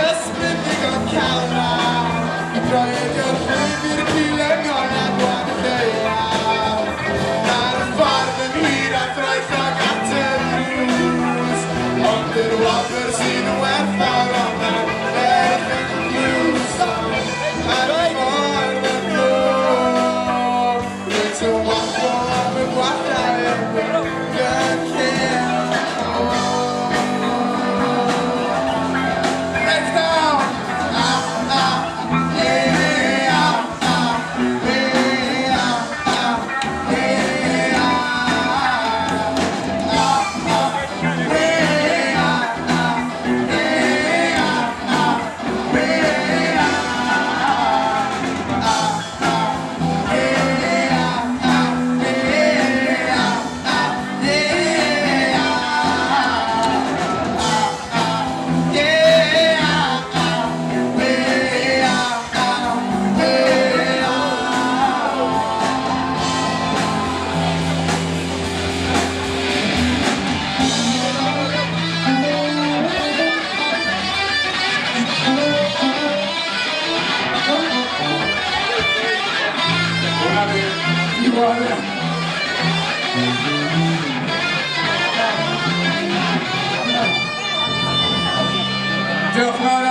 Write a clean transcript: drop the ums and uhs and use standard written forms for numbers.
Ysbryd o'n calma Roedd yw'r llwybr dilyn o'n agwad y deiaf Na'r ffordd yn hir a throethog at y drws Ond yr wobr sy'n werthfawr o'n ferch yn blues Ar y ffordd yn ddod Rwy'n y wafo am y gwadau yn gynllun Diolch yn fawr.